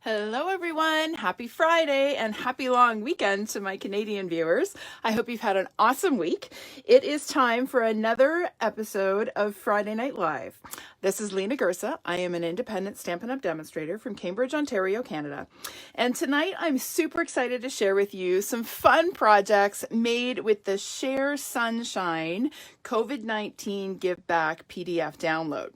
Hello everyone, happy Friday and happy long weekend to my Canadian viewers. I hope you've had an awesome week. It is time for another episode of Friday Night Live. This is Lena Gersa. I am an independent Stampin' Up! Demonstrator from Cambridge, Ontario, Canada. And tonight I'm super excited to share with you some fun projects made with the Share Sunshine COVID-19 Give Back PDF download.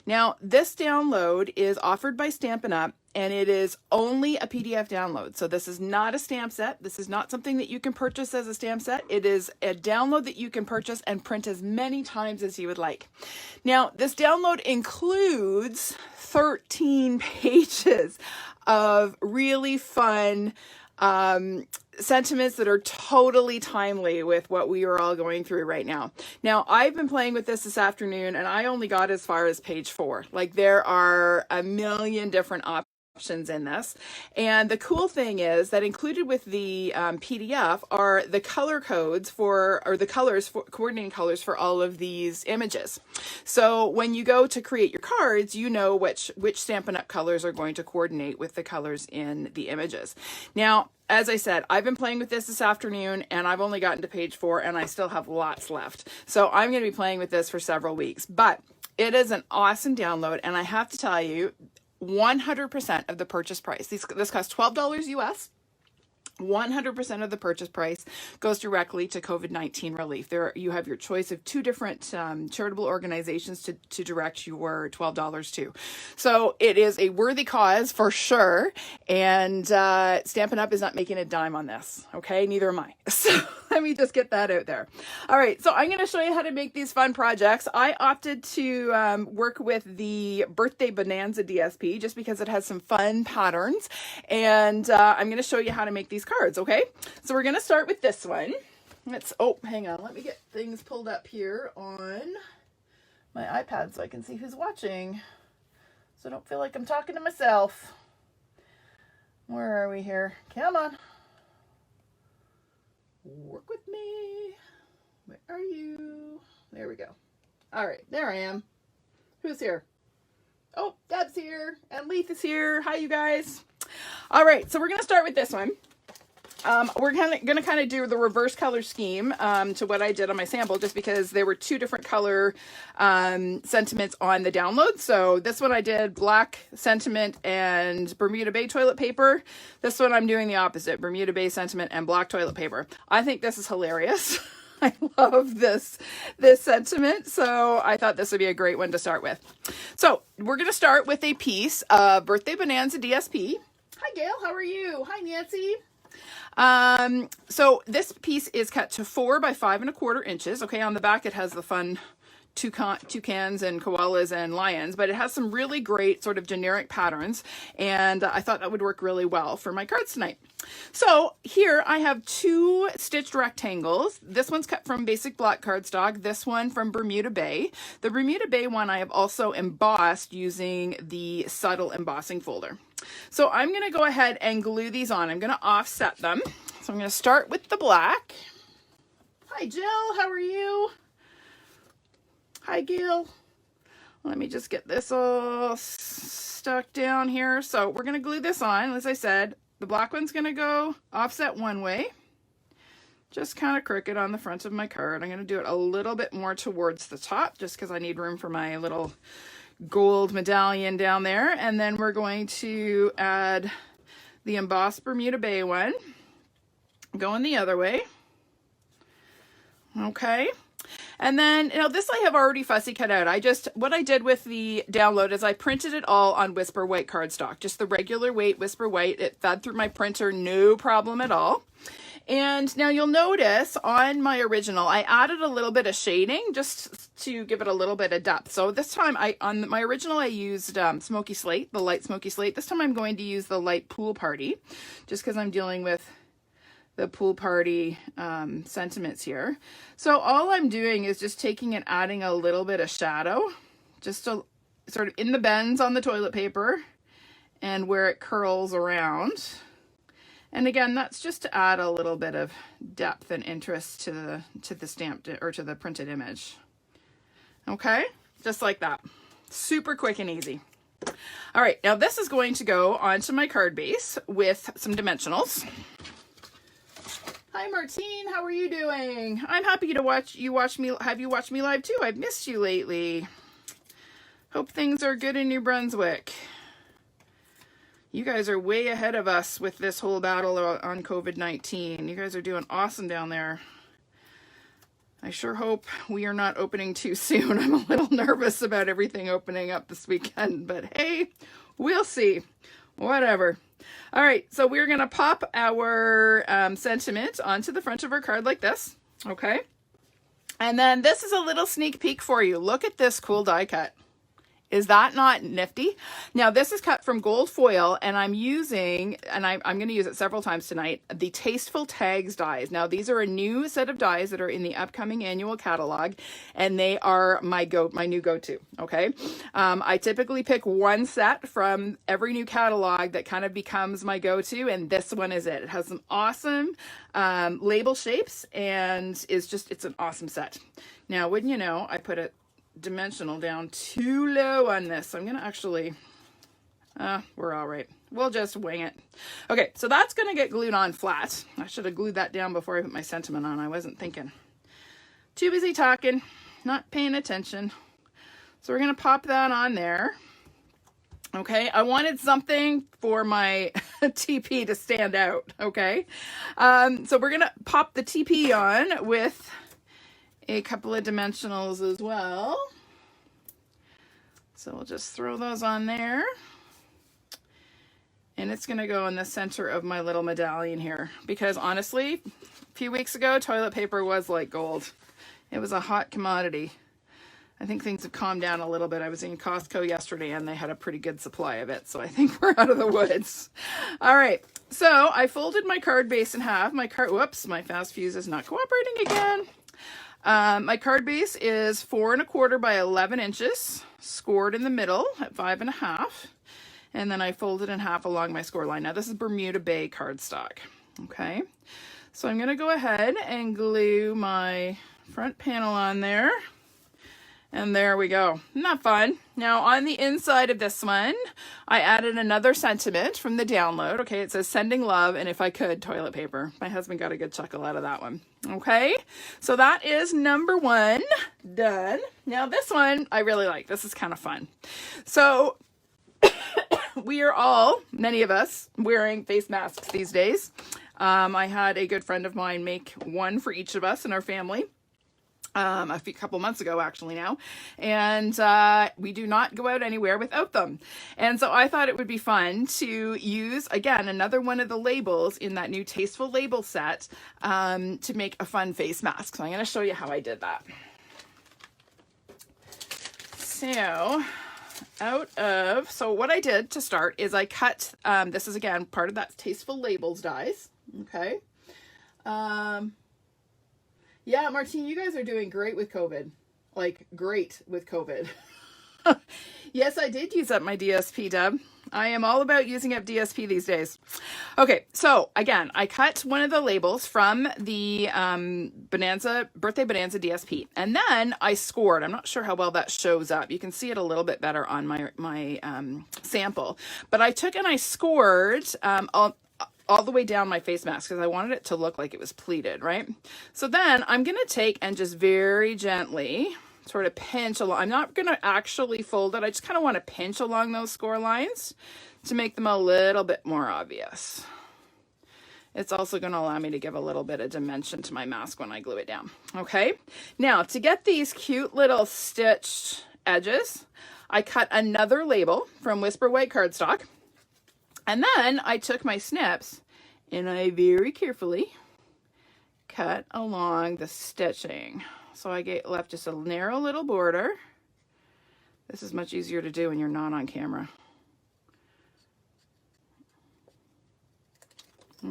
Now, this download is offered by Stampin' Up! And it is only a PDF download. So this is not a stamp set. This is not something that you can purchase as a stamp set. It is a download that you can purchase and print as many times as you would like. Now, this download includes 13 pages of really fun sentiments that are totally timely with what we are all going through right now. Now, I've been playing with this afternoon and I only got as far as page 4. Like, there are a million different options in this, and the cool thing is that included with the PDF are the color codes coordinating colors for all of these images. So when you go to create your cards, you know which Stampin' Up! Colors are going to coordinate with the colors in the images. Now, as I said, I've been playing with this afternoon and I've only gotten to page 4 and I still have lots left. So I'm going to be playing with this for several weeks, but it is an awesome download, and I have to tell you, 100% of the purchase price. This costs $12 US. 100% of the purchase price goes directly to COVID-19 relief. You have your choice of 2 different charitable organizations to direct your $12 to. So it is a worthy cause for sure. And Stampin' Up! Is not making a dime on this. Okay, neither am I. So let me just get that out there. All right, so I'm going to show you how to make these fun projects. I opted to work with the Bithday Bonanza DSP just because it has some fun patterns. And I'm going to show you how to make these cards, okay? So we're going to start with this one. Hang on. Let me get things pulled up here on my iPad so I can see who's watching. So I don't feel like I'm talking to myself. Where are we here? Come on. Work with me. Where are you? There we go. All right, there I am. Who's here? Oh, Deb's here and Leith is here. Hi, you guys. All right, so we're going to start with this one. We're going to do the reverse color scheme to what I did on my sample, just because there were 2 different color sentiments on the download. So this one I did black sentiment and Bermuda Bay toilet paper. This one I'm doing the opposite, Bermuda Bay sentiment and black toilet paper. I think this is hilarious. I love this sentiment, so I thought this would be a great one to start with. So we're going to start with a piece of Bithday Bonanza DSP. Hi, Gail. How are you? Hi, Nancy. So this piece is cut to 4 by 5 1/4 inches. Okay, on the back it has the fun toucans and koalas and lions, but it has some really great sort of generic patterns, and I thought that would work really well for my cards tonight. So here I have 2 stitched rectangles. This one's cut from basic black cardstock, this one from Bermuda Bay. The Bermuda Bay one I have also embossed using the subtle embossing folder. So I'm going to go ahead and glue these on. I'm going to offset them. So I'm going to start with the black. Hi, Jill. How are you? Hi, Gail. Let me just get this all stuck down here. So we're going to glue this on. As I said, the black one's going to go offset one way. Just kind of crooked on the front of my card. I'm going to do it a little bit more towards the top just because I need room for my little gold medallion down there. And then we're going to add the embossed Bermuda Bay one, going the other way. Okay. And then, this I have already fussy cut out. What I did with the download is I printed it all on Whisper White cardstock, just the regular weight Whisper White. It fed through my printer, no problem at all. And now you'll notice on my original, I added a little bit of shading just to give it a little bit of depth. So this time on my original, I used Smoky Slate, the light Smoky Slate. This time I'm going to use the light Pool Party, just because I'm dealing with the pool party sentiments here. So all I'm doing is just taking and adding a little bit of shadow, just to sort of in the bends on the toilet paper and where it curls around. And again, that's just to add a little bit of depth and interest to the stamped or to the printed image. Okay, just like that. Super quick and easy. All right, now this is going to go onto my card base with some dimensionals. Hi Martine, how are you doing? I'm happy to have you watch me live too. I've missed you lately. Hope things are good in New Brunswick. You guys are way ahead of us with this whole battle on COVID-19. You guys are doing awesome down there. I sure hope we are not opening too soon. I'm a little nervous about everything opening up this weekend, but hey, we'll see. Whatever. All right, so we're going to pop our sentiment onto the front of our card like this, okay? And then this is a little sneak peek for you. Look at this cool die cut. Is that not nifty? Now this is cut from gold foil, and I'm using, and I'm going to use it several times tonight, the Tasteful Tags dies. Now these are a new set of dies that are in the upcoming annual catalog, and they are my new go-to, okay? I typically pick one set from every new catalog that kind of becomes my go-to, and this one is it. It has some awesome label shapes, and it's an awesome set. Now, wouldn't you know, I put it dimensional down too low on this. So I'm gonna actually we're all right, we'll just wing it. Okay, so that's gonna get glued on flat. I should have glued that down before I put my sentiment on. I wasn't thinking, too busy talking, not paying attention. So we're gonna pop that on there. Okay, I wanted something for my TP to stand out. Okay, so we're gonna pop the TP on with a couple of dimensionals as well. So we'll just throw those on there. And it's gonna go in the center of my little medallion here. Because honestly, a few weeks ago, toilet paper was like gold. It was a hot commodity. I think things have calmed down a little bit. I was in Costco yesterday and they had a pretty good supply of it. So I think we're out of the woods. All right, so I folded my card base in half. Whoops, my fast fuse is not cooperating again. My card base is 4 1/4 by 11 inches, scored in the middle at 5 1/2, and then I folded in half along my score line. Now this is Bermuda Bay cardstock, okay? So I'm gonna go ahead and glue my front panel on there, and there we go. Isn't that fun? Now on the inside of this one, I added another sentiment from the download. Okay, it says sending love, and if I could, toilet paper. My husband got a good chuckle out of that one. Okay, so that is number 1 done. Now this one I really like. This is kind of fun. So we are all, many of us, wearing face masks these days. I had a good friend of mine make one for each of us in our family. A couple months ago actually now, and we do not go out anywhere without them. And so I thought it would be fun to use, again, another one of the labels in that new Tasteful label set to make a fun face mask. So I'm going to show you how I did that. So what I did to start is I cut, this is again part of that Tasteful labels dies, okay? Yeah, Martine, you guys are doing great with COVID. Like, great with COVID. Yes, I did use up my DSP, Deb. I am all about using up DSP these days. Okay, so again, I cut one of the labels from the Bithday Bonanza DSP, and then I scored. I'm not sure how well that shows up. You can see it a little bit better on my sample, but I took and I scored all the way down my face mask because I wanted it to look like it was pleated, right? So then I'm going to take and just very gently sort of pinch along. I'm not going to actually fold it. I just kind of want to pinch along those score lines to make them a little bit more obvious. It's also going to allow me to give a little bit of dimension to my mask when I glue it down. Okay, now to get these cute little stitched edges, I cut another label from Whisper White cardstock. And then I took my snips and I very carefully cut along the stitching. So I left just a narrow little border. This is much easier to do when you're not on camera.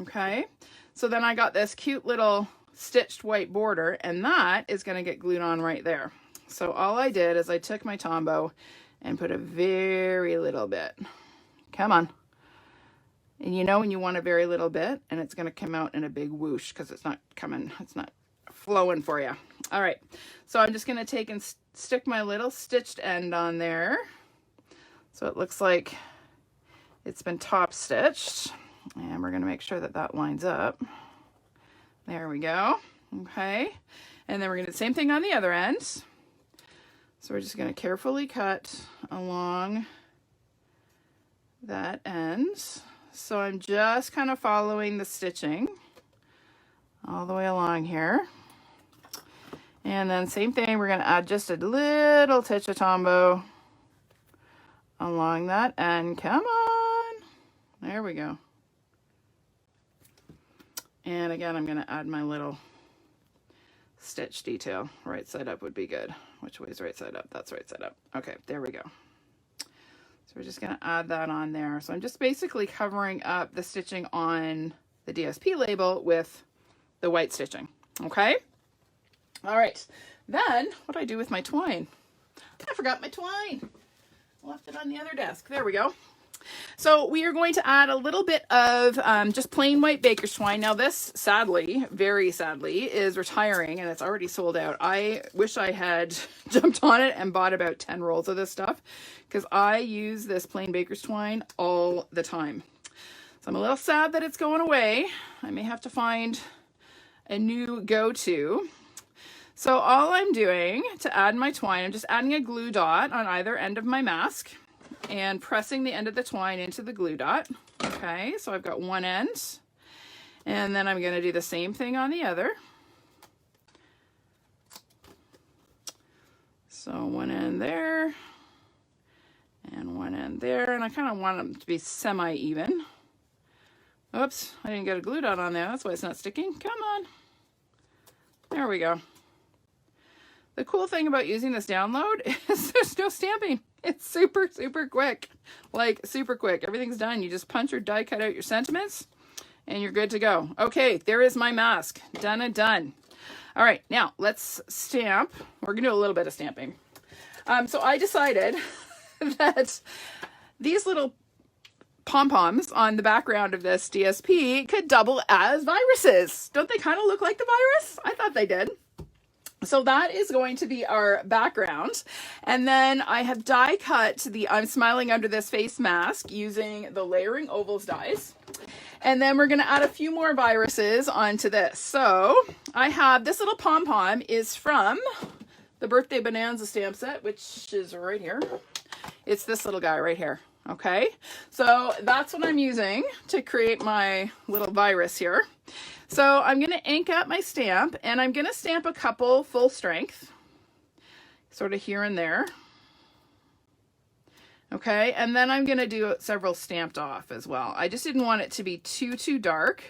Okay, so then I got this cute little stitched white border, and that is going to get glued on right there. So all I did is I took my Tombow and put a very little bit. Come on. And you know when you want a very little bit, and it's going to come out in a big whoosh because it's not flowing for you. All right, so I'm just going to take and stick my little stitched end on there. So it looks like it's been top stitched, and we're going to make sure that that lines up. There we go. Okay. And then we're going to do the same thing on the other end. So we're just going to carefully cut along that end. So I'm just kind of following the stitching all the way along here. And then same thing, we're going to add just a little touch of Tombow along that end. Come on. There we go. And again, I'm going to add my little stitch detail. Right side up would be good. Which way is right side up? That's right side up. Okay, there we go. So we're just going to add that on there. So I'm just basically covering up the stitching on the DSP label with the white stitching. Okay? All right. Then, what do I do with my twine? I forgot my twine. I left it on the other desk. There we go. So we are going to add a little bit of just plain white baker's twine. Now this, sadly, very sadly, is retiring and it's already sold out. I wish I had jumped on it and bought about 10 rolls of this stuff because I use this plain baker's twine all the time. So I'm a little sad that it's going away. I may have to find a new go-to. So all I'm doing to add my twine, I'm just adding a glue dot on either end of my mask and pressing the end of the twine into the glue dot. Okay, so I've got one end, and then I'm going to do the same thing on the other. So one end there, and one end there, and I kind of want them to be semi-even. Oops, I didn't get a glue dot on there. That's why it's not sticking. Come on. There we go. The cool thing about using this download is there's no stamping. It's super, super quick. Like, super quick. Everything's done. You just punch or die cut out your sentiments, and you're good to go. Okay, there is my mask. Done and done. All right, now let's stamp. We're going to do a little bit of stamping. So I decided that these little pom-poms on the background of this DSP could double as viruses. Don't they kind of look like the virus? I thought they did. So that is going to be our background. And then I have die cut the I'm Smiling Under This Face mask using the Layering Ovals dies. And then we're going to add a few more viruses onto this. So I have this little pom-pom is from the Bithday Bonanza stamp set, which is right here. It's this little guy right here. Okay, so that's what I'm using to create my little virus here. So I'm going to ink up my stamp, and I'm going to stamp a couple full strength, sort of here and there. Okay, and then I'm going to do several stamped off as well. I just didn't want it to be too dark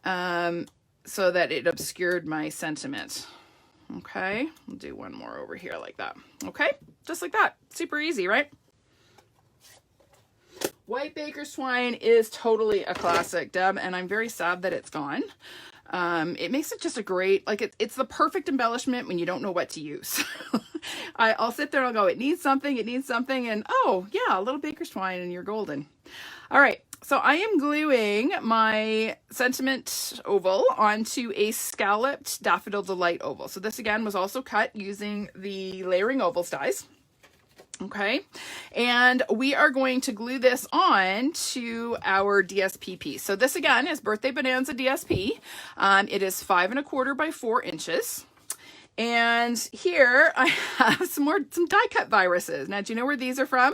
so that it obscured my sentiment. Okay, I'll do one more over here like that. Okay, just like that. Super easy, right? White baker's twine is totally a classic, Deb, and I'm very sad that it's gone. It makes it just a great, like it's the perfect embellishment when you don't know what to use. I'll sit there and I'll go, it needs something, and oh yeah, a little baker's twine and you're golden. All right, so I am gluing my sentiment oval onto a scalloped Daffodil Delight oval. So this again was also cut using the Layering Ovals dies. Okay, and we are going to glue this on to our DSP piece. So this again is Bithday Bonanza DSP. It is 5 1/4 by 4 inches. And here I have some die cut viruses. Now, do you know where these are from?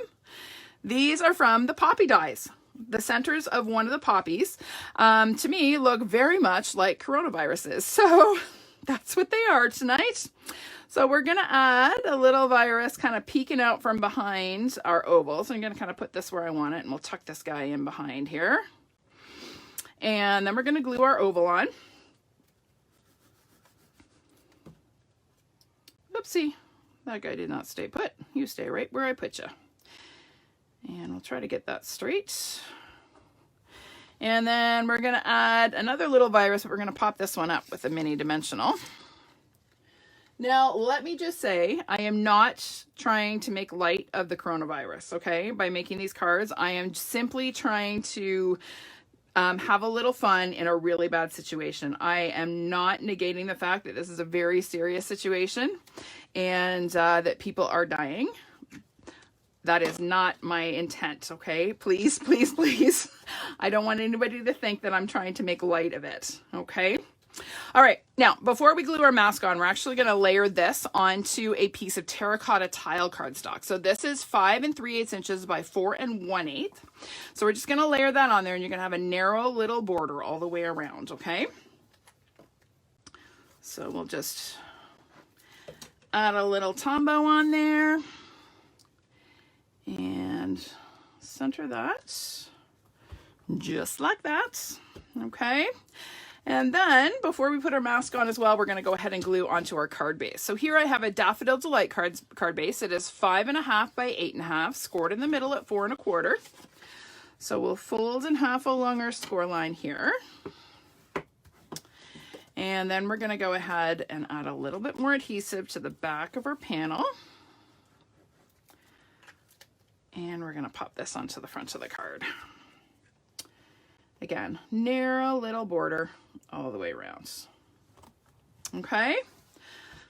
These are from the poppy dies. The centers of one of the poppies, to me, look very much like coronaviruses. So that's what they are tonight. So we're going to add a little virus kind of peeking out from behind our oval. So I'm going to kind of put this where I want it, and we'll tuck this guy in behind here. And then we're going to glue our oval on. Oopsie, that guy did not stay put. You stay right where I put you. And we'll try to get that straight. And then we're going to add another little virus, but we're going to pop this one up with a mini dimensional. Now, let me just say, I am not trying to make light of the coronavirus, okay? By making these cards, I am simply trying to have a little fun in a really bad situation. I am not negating the fact that this is a very serious situation and that people are dying. That is not my intent, okay? Please, please, please. I don't want anybody to think that I'm trying to make light of it, okay? All right, now, before we glue our mask on, we're actually gonna layer this onto a piece of terracotta tile cardstock. So this is 5 3/8 inches by 4 1/8. So we're just gonna layer that on there, and you're gonna have a narrow little border all the way around, okay? So we'll just add a little tombow on there and center that just like that, okay? And then before we put our mask on as well, we're going to go ahead and glue onto our card base. So here I have a Daffodil Delight card base. It is 5 1/2 by 8 1/2, scored in the middle at 4 1/4. So we'll fold in half along our score line here. And then we're going to go ahead and add a little bit more adhesive to the back of our panel. And we're going to pop this onto the front of the card. Again, narrow little border all the way around. Okay,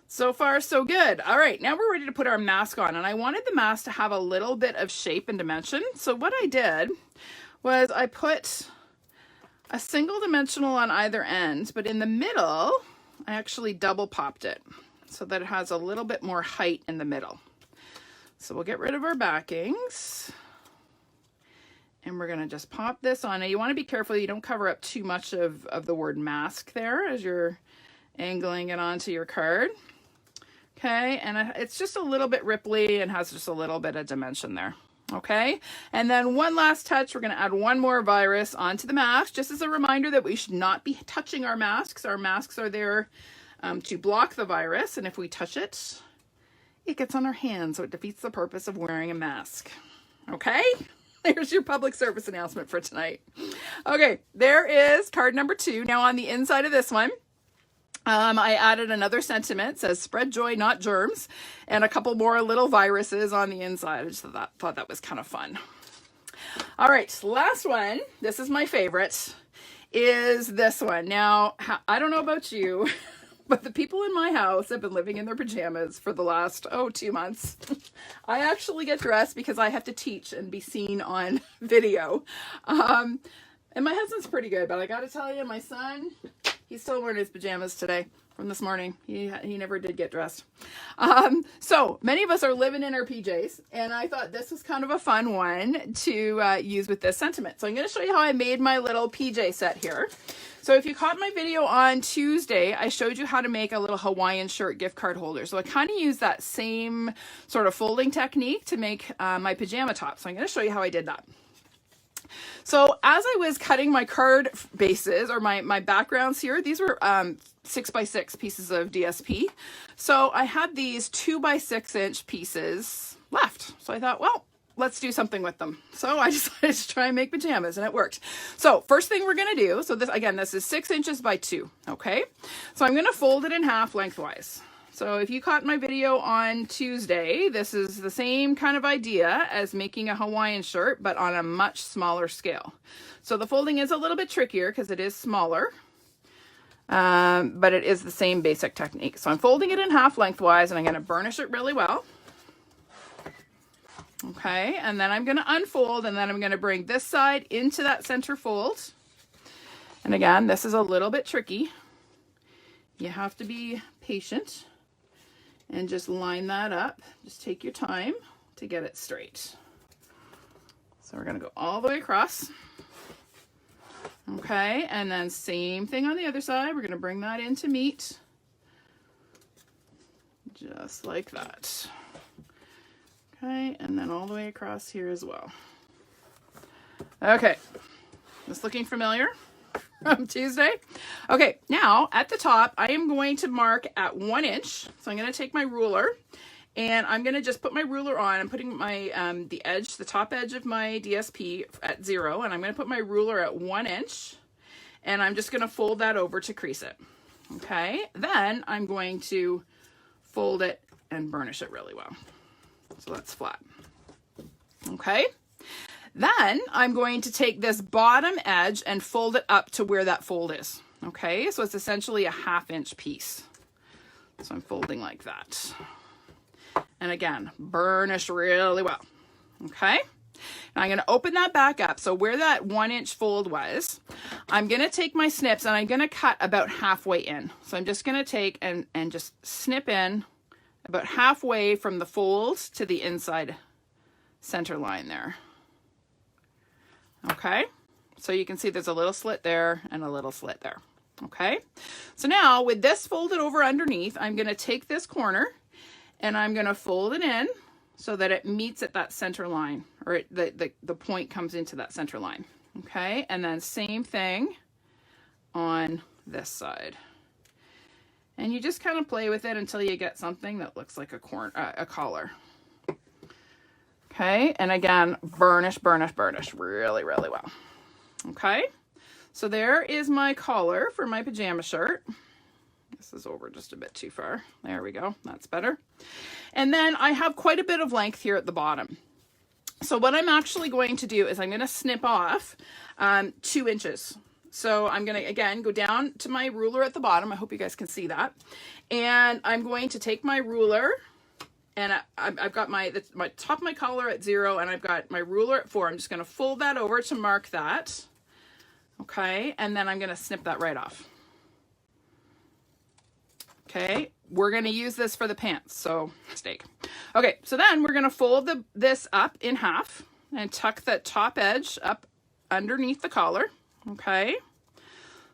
so far so good. All right, now we're ready to put our mask on, and I wanted the mask to have a little bit of shape and dimension. So what I did was I put a single dimensional on either end, but in the middle, I actually double popped it so that it has a little bit more height in the middle. So we'll get rid of our backings. And we're gonna just pop this on. Now you wanna be careful you don't cover up too much of the word mask there as you're angling it onto your card. Okay, and it's just a little bit ripply and has just a little bit of dimension there. Okay, and then one last touch, we're gonna add one more virus onto the mask, just as a reminder that we should not be touching our masks. Our masks are there to block the virus, and if we touch it, it gets on our hands, so it defeats the purpose of wearing a mask. Okay? There's your public service announcement for tonight. Okay, there is card number 2. Now on the inside of this one, I added another sentiment. It says, spread joy, not germs, and a couple more little viruses on the inside. I just thought that was kind of fun. All right, last one. This is my favorite, is this one. Now, I don't know about you, but the people in my house have been living in their pajamas for the last, 2 months. I actually get dressed because I have to teach and be seen on video. And my husband's pretty good, but I gotta tell you, my son, he's still wearing his pajamas today from this morning. He never did get dressed. So many of us are living in our PJs, and I thought this was kind of a fun one to use with this sentiment. So I'm gonna show you how I made my little PJ set here. So if you caught my video on Tuesday, I showed you how to make a little Hawaiian shirt gift card holder. So I kind of used that same sort of folding technique to make my pajama top. So I'm going to show you how I did that. So as I was cutting my card bases, or my backgrounds here, these were 6 by 6 pieces of DSP. So I had these 2 by 6 inch pieces left. So I thought, well, let's do something with them. So I decided to try and make pajamas, and it worked. So first thing we're gonna do, so this, again, this is 6 inches by 2, okay? So I'm gonna fold it in half lengthwise. So if you caught my video on Tuesday, this is the same kind of idea as making a Hawaiian shirt, but on a much smaller scale. So the folding is a little bit trickier because it is smaller, but it is the same basic technique. So I'm folding it in half lengthwise, and I'm gonna burnish it really well. Okay, and then I'm going to unfold, and then I'm going to bring this side into that center fold. And again, this is a little bit tricky. You have to be patient and just line that up. Just take your time to get it straight. So we're going to go all the way across. Okay, and then same thing on the other side. We're going to bring that in to meet. Just like that. Okay, and then all the way across here as well. Okay, this looking familiar from Tuesday? Okay, now at the top, I am going to mark at 1 inch. So I'm going to take my ruler, and I'm going to just put my ruler on. I'm putting my the top edge of my DSP at 0, and I'm going to put my ruler at 1 inch, and I'm just going to fold that over to crease it. Okay, then I'm going to fold it and burnish it really well. So that's flat. Okay. Then I'm going to take this bottom edge and fold it up to where that fold is. Okay. So it's essentially a 1/2 inch piece. So I'm folding like that. And again, burnish really well. Okay. Now I'm going to open that back up. So where that 1-inch fold was, I'm going to take my snips and I'm going to cut about halfway in. So I'm just going to take and just snip in about halfway from the fold to the inside center line there. Okay. So you can see there's a little slit there and a little slit there. Okay. So now with this folded over underneath, I'm going to take this corner and I'm going to fold it in so that it meets at that center line, or the point comes into that center line. Okay, and then same thing on this side. And you just kind of play with it until you get something that looks like a collar. Okay, and again, burnish, burnish, burnish really, really well. Okay, so there is my collar for my pajama shirt. This is over just a bit too far. There we go. That's better. And then I have quite a bit of length here at the bottom. So what I'm actually going to do is I'm going to snip off 2 inches. So I'm going to, again, go down to my ruler at the bottom. I hope you guys can see that. And I'm going to take my ruler, and I've got my top of my collar at 0, and I've got my ruler at 4. I'm just going to fold that over to mark that. Okay. And then I'm going to snip that right off. Okay, we're going to use this for the pants, so mistake. Okay, so then we're going to fold this up in half and tuck that top edge up underneath the collar. Okay,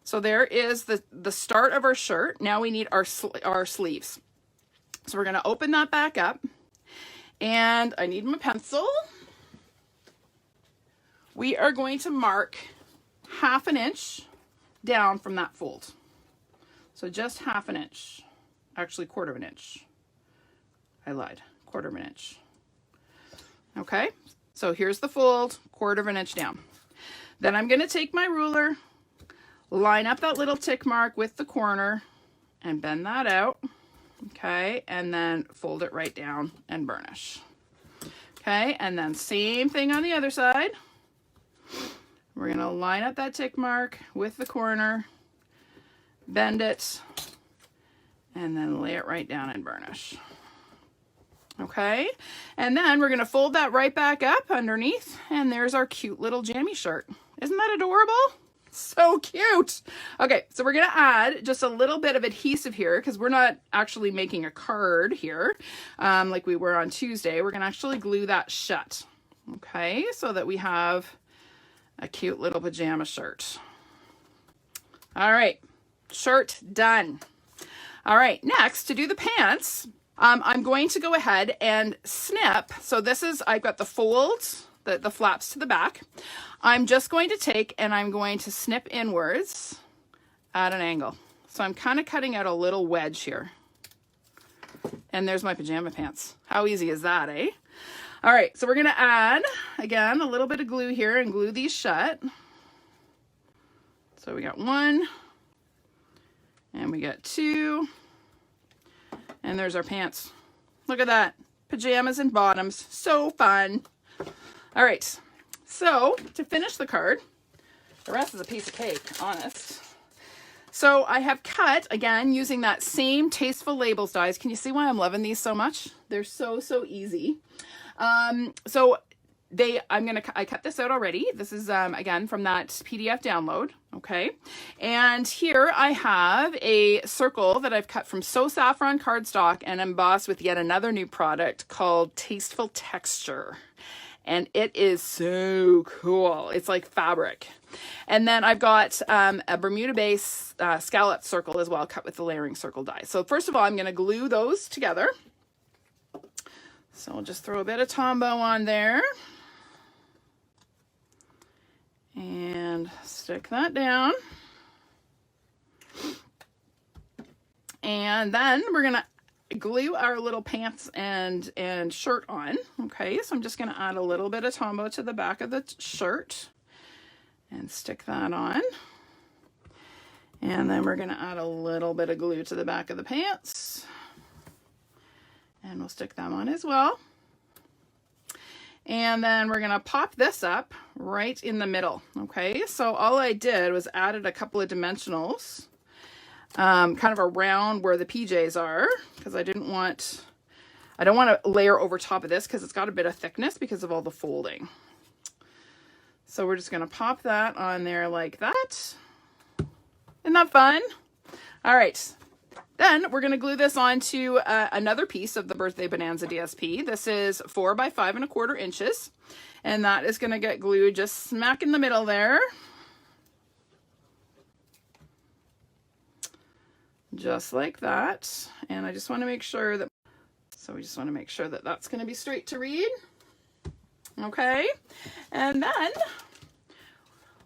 so there is the start of our shirt. Now we need our sleeves. So we're going to open that back up, and I need my pencil. We are going to mark 1/2 inch down from that fold. So just 1/2 inch. Actually 1/4 inch. I lied. 1/4 inch. Okay, so here's the fold, 1/4 inch down. Then I'm going to take my ruler, line up that little tick mark with the corner, and bend that out. Okay, and then fold it right down and burnish. Okay, and then same thing on the other side. We're going to line up that tick mark with the corner, bend it, and then lay it right down and burnish. Okay, and then we're going to fold that right back up underneath, and there's our cute little jammy shirt. Isn't that adorable? So cute. Okay, so we're going to add just a little bit of adhesive here because we're not actually making a card here like we were on Tuesday. We're going to actually glue that shut. Okay, so that we have a cute little pajama shirt. All right, shirt done. All right, next to do the pants, I'm going to go ahead and snip. So this is, I've got the folds, the flaps to the back. I'm just going to take and I'm going to snip inwards at an angle. So I'm kind of cutting out a little wedge here. And there's my pajama pants. How easy is that, eh? All right, so we're going to add, again, a little bit of glue here and glue these shut. So we got 1, and we got 2, and there's our pants. Look at that, pajamas and bottoms, so fun. All right, so to finish the card, the rest is a piece of cake, honest. So I have cut, again, using that same Tasteful Labels dies. Can you see why I'm loving these so much? They're so easy. So I cut this out already. This is, again, from that PDF download. Okay. And here I have a circle that I've cut from Saffron cardstock and embossed with yet another new product called Tasteful Texture. And it is so cool. It's like fabric. And then I've got a Bermuda Bay scallop circle as well, cut with the layering circle die. So first of all, I'm going to glue those together. So I'll just throw a bit of Tombow on there. And stick that down. And then we're going to glue our little pants and shirt on. Okay, so I'm just going to add a little bit of Tombow to the back of the shirt and stick that on. And then we're going to add a little bit of glue to the back of the pants. And we'll stick them on as well. And then we're going to pop this up right in the middle. Okay, so all I did was added a couple of dimensionals kind of around where the PJs are, because I I don't want to layer over top of this because it's got a bit of thickness because of all the folding. So we're just going to pop that on there like that. Isn't that fun? All right. Then we're going to glue this onto another piece of the Bithday Bonanza DSP. This is 4 by 5¼ inches. And that is going to get glued just smack in the middle there. Just like that. And I just want to make sure that, so we just want to make sure that that's going to be straight to read. Okay. And then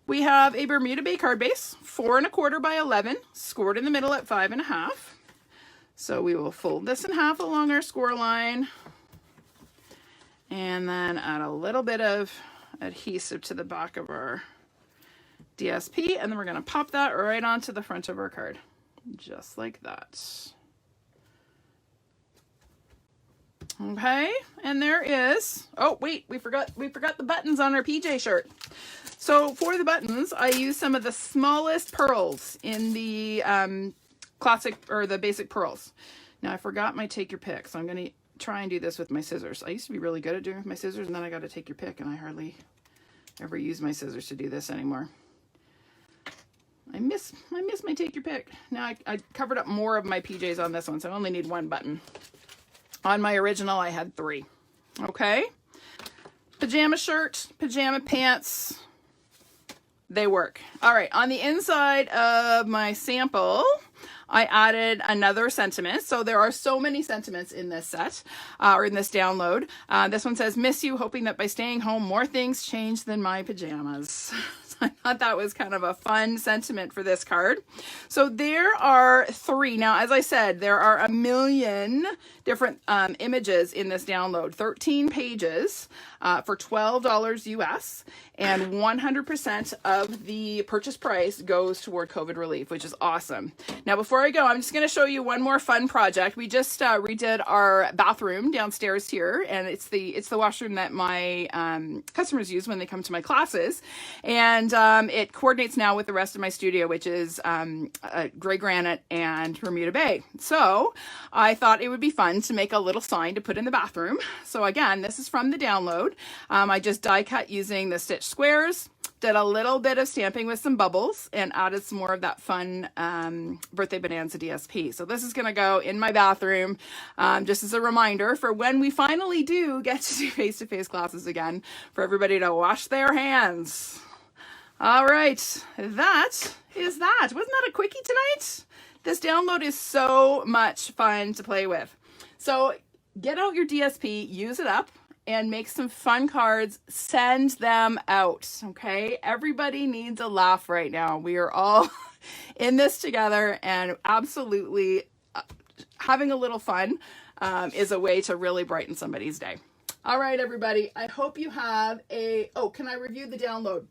we have a Bermuda Bay card base, 4¼ by 11, scored in the middle at 5½. So we will fold this in half along our score line and then add a little bit of adhesive to the back of our DSP, and then we're going to pop that right onto the front of our card, just like that. Okay, and there is, oh wait, we forgot the buttons on our PJ shirt. So for the buttons, I use some of the smallest pearls in the classic or the basic pearls. Now I forgot my take your pick, so I'm going to try and do this with my scissors. I used to be really good at doing it with my scissors, and then I got to take your pick, and I hardly ever use my scissors to do this anymore. I miss my take your pick. Now I covered up more of my PJs on this one, so I only need 1 button. On my original, I had 3. Okay. Pajama shirt, pajama pants. They work. All right. On the inside of my sample, I added another sentiment. So there are so many sentiments in this set, or in this download. This one says, miss you, hoping that by staying home, more things change than my pajamas. I thought that was kind of a fun sentiment for this card. So there are 3. Now, as I said, there are a million different images in this download. 13 pages for $12 US, and 100% of the purchase price goes toward COVID relief, which is awesome. Now, before I go, I'm just going to show you one more fun project. We just redid our bathroom downstairs here, and it's the washroom that my customers use when they come to my classes, and it coordinates now with the rest of my studio, which is gray granite and Bermuda Bay. So I thought it would be fun to make a little sign to put in the bathroom. So again, this is from the download. I just die cut using the stitch squares, did a little bit of stamping with some bubbles, and added some more of that fun Bithday Bonanza DSP. So this is going to go in my bathroom just as a reminder for when we finally do get to do face-to-face classes again, for everybody to wash their hands. All right, that is that. Wasn't that a quickie tonight? This download is so much fun to play with. So get out your DSP, use it up, and make some fun cards. Send them out, okay? Everybody needs a laugh right now. We are all in this together, and absolutely having a little fun is a way to really brighten somebody's day. All right, everybody. I hope you have a... Oh, can I review the download?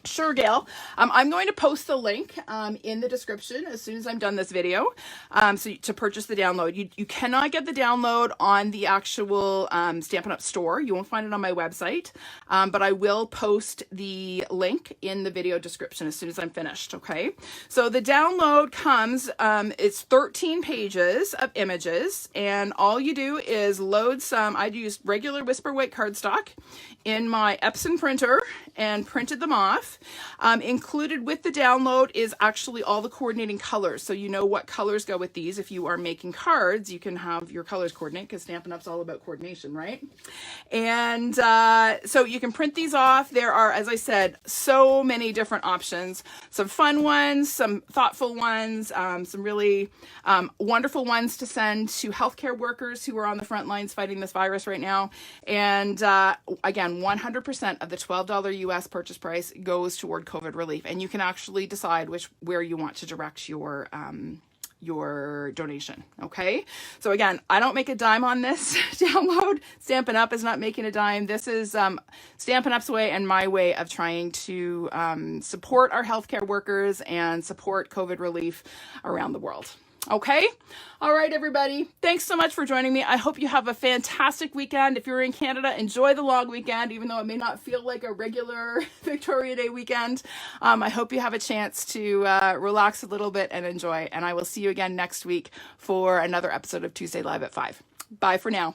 Sure, Gail. I'm going to post the link in the description as soon as I'm done this video, so to purchase the download. You cannot get the download on the actual Stampin' Up! Store. You won't find it on my website, but I will post the link in the video description as soon as I'm finished, okay? So the download comes, it's 13 pages of images, and all you do is load some, I used regular Whisper White cardstock in my Epson printer and printed them off. Included with the download is actually all the coordinating colors, so you know what colors go with these. If you are making cards, you can have your colors coordinate, because Stampin' Up's all about coordination, right? And so you can print these off. There are, as I said, so many different options. Some fun ones, some thoughtful ones, some really wonderful ones to send to healthcare workers who are on the front lines fighting this virus right now. And again, 100% of the $12 US purchase price goes toward COVID relief, and you can actually decide where you want to direct your donation. Okay, so again, I don't make a dime on this download. Stampin' Up is not making a dime. This is Stampin' Up's way and my way of trying to support our healthcare workers and support COVID relief around the world. Okay. All right, everybody. Thanks so much for joining me. I hope you have a fantastic weekend. If you're in Canada, enjoy the long weekend, even though it may not feel like a regular Victoria Day weekend. I hope you have a chance to relax a little bit and enjoy. And I will see you again next week for another episode of Tuesday Live at 5. Bye for now.